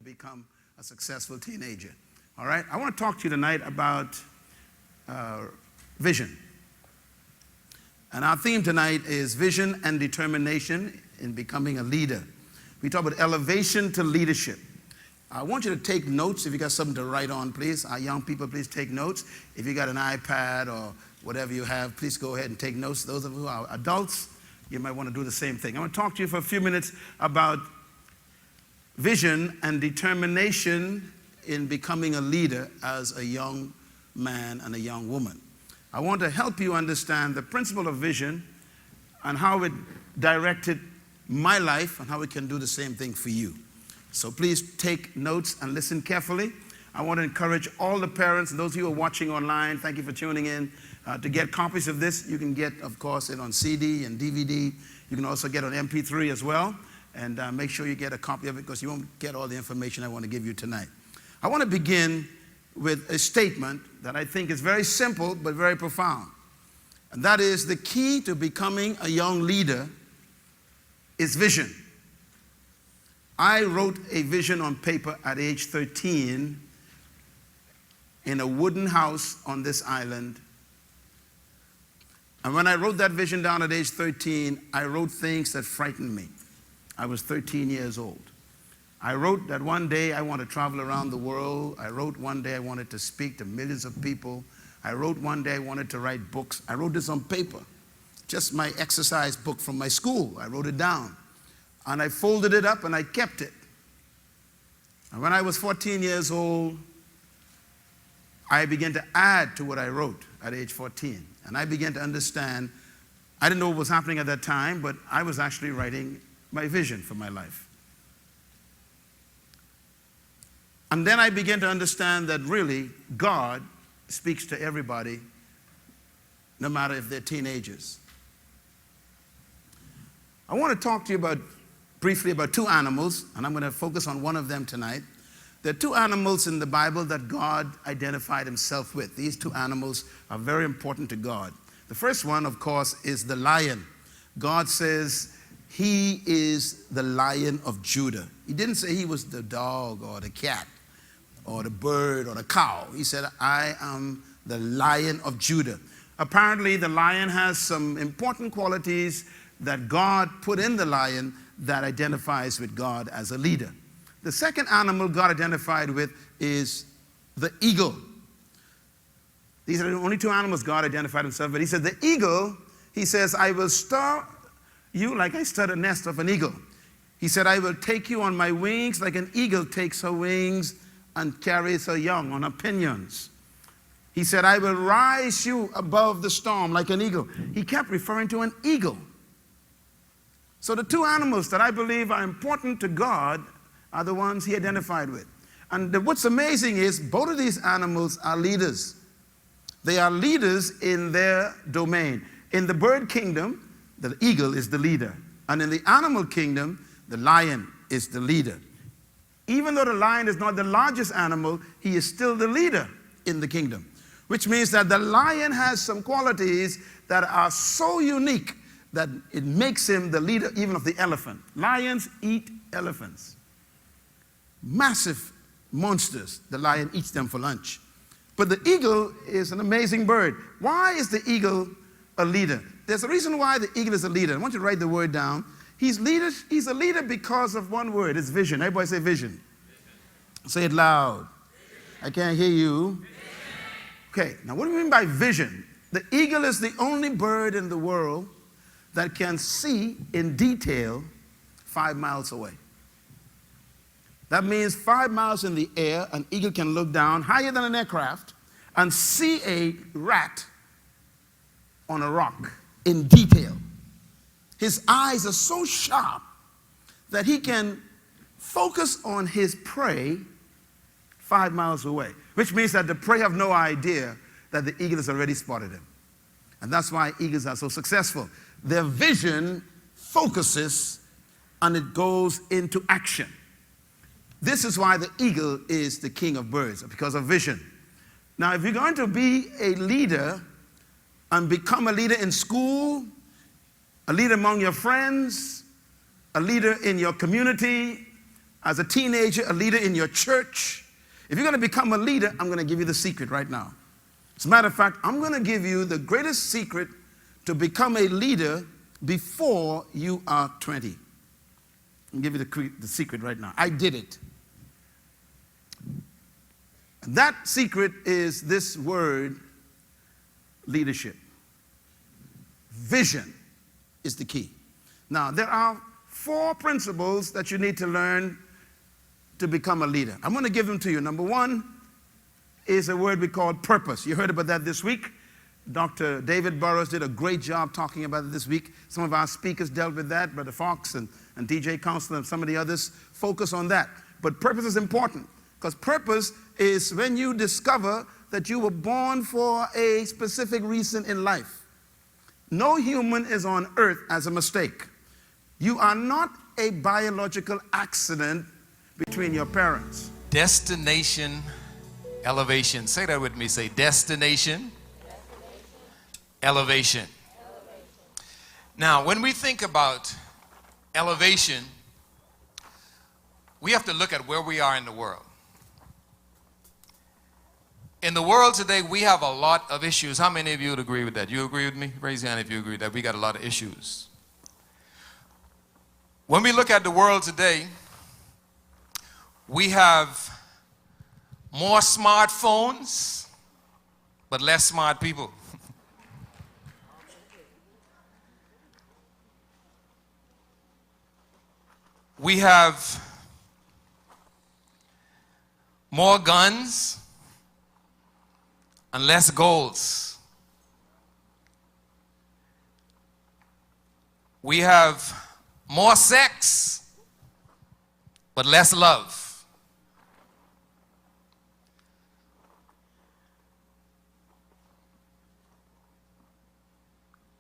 become a successful teenager. All right? I want to talk to you tonight about vision. And our theme tonight is vision and determination in becoming a leader. We talk about elevation to leadership. I want you to take notes. If you got something to write on, please. Our young people, please take notes. If you got an iPad or whatever you have, please go ahead and take notes. Those of you who are adults, you might want to do the same thing. I want to talk to you for a few minutes about vision and determination in becoming a leader as a young man and a young woman. I want to help you understand the principle of vision and how it directed my life and how it can do the same thing for you. So please take notes and listen carefully. I want to encourage all the parents and those of you who are watching online, thank you for tuning in, to get copies of this. You can get, of course, it on CD and DVD. You can also get it on MP3 as well. And make sure you get a copy of it because you won't get all the information I want to give you tonight. I want to begin with a statement that I think is very simple but very profound. And that is the key to becoming a young leader is vision. I wrote a vision on paper at age 13 in a wooden house on this island. And when I wrote that vision down at age 13, I wrote things that frightened me. I was 13 years old. I wrote that one day I want to travel around the world. I wrote one day I wanted to speak to millions of people. I wrote one day I wanted to write books. I wrote this on paper, just my exercise book from my school. I wrote it down. And I folded it up and I kept it. And when I was 14 years old, I began to add to what I wrote at age 14. And I began to understand, I didn't know what was happening at that time, but I was actually writing my vision for my life. And then I began to understand that really God speaks to everybody, no matter if they're teenagers. I want to talk to you briefly about two animals, and I'm going to focus on one of them tonight. There are two animals in the Bible that God identified himself with. These two animals are very important to God. The first one, of course, is the lion. God says he is the Lion of Judah. He didn't say he was the dog or the cat or the bird or the cow. He said, I am the Lion of Judah. Apparently, the lion has some important qualities that God put in the lion that identifies with God as a leader. The second animal God identified with is the eagle. These are the only two animals God identified himself with. He said, the eagle, he says, I will stir you like I stir the nest of an eagle. He said, I will take you on my wings like an eagle takes her wings and carries her young on her pinions. He said, I will rise you above the storm like an eagle. He kept referring to an eagle. So the two animals that I believe are important to God are the ones he identified with. And what's amazing is both of these animals are leaders. They are leaders in their domain. In the bird kingdom, the eagle is the leader. And in the animal kingdom, the lion is the leader. Even though the lion is not the largest animal, he is still the leader in the kingdom. Which means that the lion has some qualities that are so unique that it makes him the leader even of the elephant. Lions eat elephants. Massive monsters. The lion eats them for lunch. But the eagle is an amazing bird. Why is the eagle a leader? There's a reason why the eagle is a leader. I want you to write the word down. He's a leader because of one word. It's vision. Everybody say vision. Vision. Say it loud. Vision. I can't hear you. Vision. Okay, now what do we mean by vision? The eagle is the only bird in the world that can see in detail 5 miles away. That means 5 miles in the air, an eagle can look down higher than an aircraft and see a rat on a rock in detail. His eyes are so sharp that he can focus on his prey 5 miles away, which means that the prey have no idea that the eagle has already spotted him. And that's why eagles are so successful. Their vision focuses and it goes into action. This is why the eagle is the king of birds, because of vision. Now, if you're going to be a leader and become a leader in school, a leader among your friends, a leader in your community, as a teenager, a leader in your church. If you're going to become a leader, I'm going to give you the secret right now. As a matter of fact, I'm going to give you the greatest secret to become a leader before you are 20. I'll give you the secret right now. I did it. That secret is this word, leadership. Vision is the key. Now, there are 4 principles that you need to learn to become a leader. I'm going to give them to you. Number 1 is a word we call purpose. You heard about that this week. Dr. David Burrows did a great job talking about it this week. Some of our speakers dealt with that. Brother Fox and DJ Counselor and some of the others focus on that. But purpose is important, because purpose is when you discover that you were born for a specific reason in life. No human is on earth as a mistake. You are not a biological accident between your parents. Destination, elevation. Say that with me. Say destination, elevation. Now, when we think about elevation, we have to look at where we are in the world. In the world today, we have a lot of issues. How many of you would agree with that? You agree with me? Raise your hand if you agree that we got a lot of issues. When we look at the world today, we have more smartphones, but less smart people. We have more guns and less goals. We have more sex, but less love.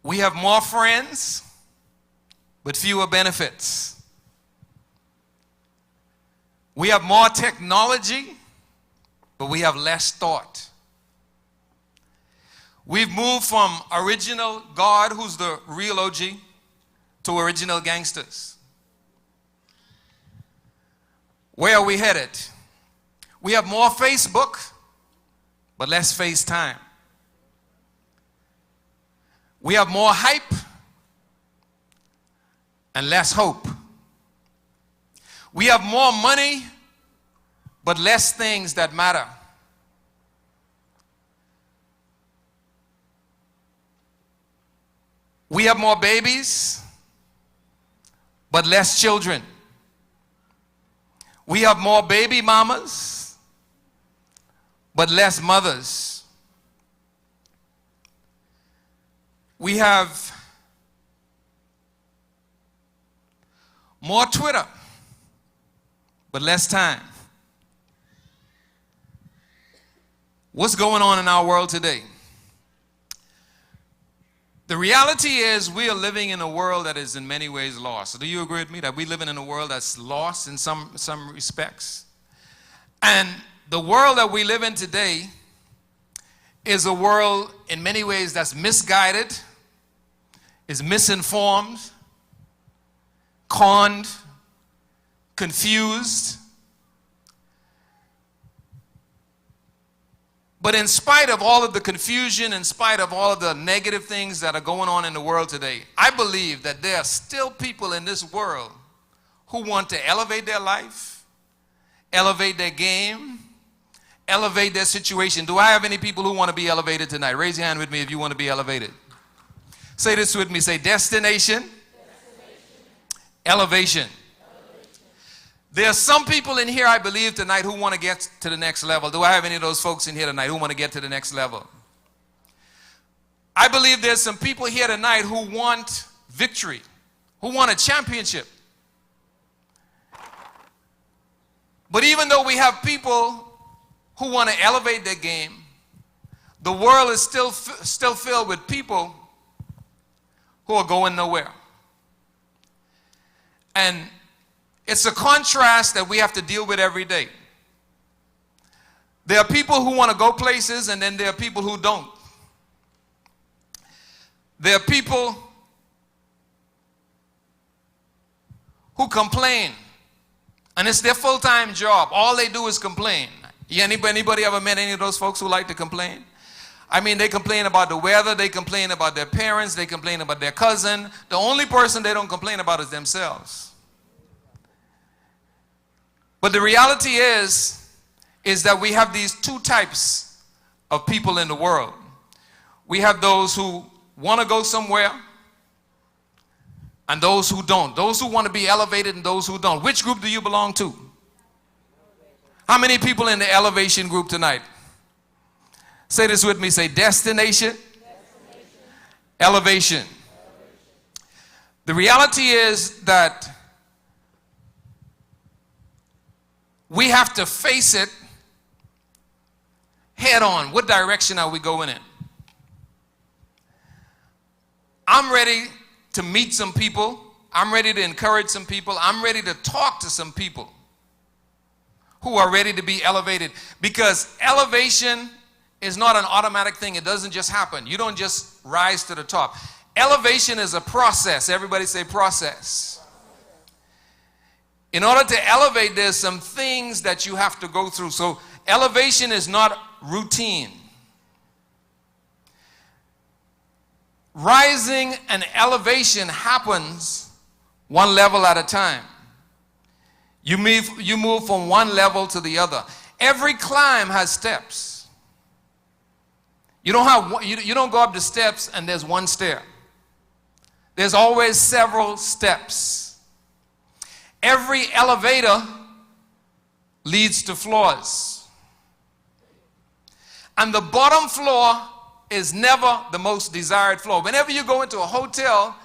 We have more friends, but fewer benefits. We have more technology, but we have less thought. We've moved from original God, who's the real OG, to original gangsters. Where are we headed? We have more Facebook, but less FaceTime. We have more hype and less hope. We have more money, but less things that matter. We have more babies, but less children. We have more baby mamas, but less mothers. We have more Twitter, but less time. What's going on in our world today? The reality is we are living in a world that is in many ways lost. So do you agree with me that we're living in a world that's lost in some respects? And the world that we live in today is a world in many ways that's misguided, is misinformed, conned, confused. But in spite of all of the confusion, in spite of all of the negative things that are going on in the world today, I believe that there are still people in this world who want to elevate their life, elevate their game, elevate their situation. Do I have any people who want to be elevated tonight? Raise your hand with me if you want to be elevated. Say this with me. Say destination, elevation. There are some people in here, I believe, tonight who want to get to the next level. Do I have any of those folks in here tonight who want to get to the next level? I believe there's some people here tonight who want victory, who want a championship. But even though we have people who want to elevate their game, the world is still filled with people who are going nowhere. And it's a contrast that we have to deal with every day. There are people who want to go places, and then there are people who don't. There are people who complain And it's their full-time job. All they do is complain. Anybody ever met any of those folks who like to complain? I mean, they complain about the weather, they complain about their parents, they complain about their cousin. The only person they don't complain about is themselves. But the reality is that we have these two types of people in the world. We have those who want to go somewhere and those who don't. Those who want to be elevated and those who don't. Which group do you belong to? How many people in the elevation group tonight? Say this with me. Say destination, elevation. The reality is that we have to face it head on. What direction are we going in? I'm ready to meet some people. I'm ready to encourage some people. I'm ready to talk to some people who are ready to be elevated, because elevation is not an automatic thing. It doesn't just happen. You don't just rise to the top. Elevation is a process. Everybody say process. In order to elevate, there's some things that you have to go through. So elevation is not routine. Rising and elevation happens one level at a time. You move from one level to the other. Every climb has steps. You don't go up the steps and there's one stair. There's always several steps. Every elevator leads to floors. And the bottom floor is never the most desired floor. Whenever you go into a hotel,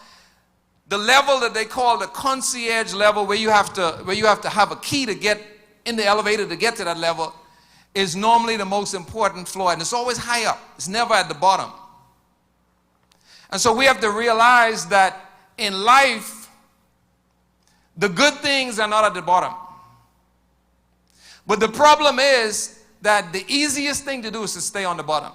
the level that they call the concierge level, where you have to have a key to get in the elevator to get to that level, is normally the most important floor, and it's always high up. It's never at the bottom. And so we have to realize that in life, the good things are not at the bottom. But the problem is that the easiest thing to do is to stay on the bottom.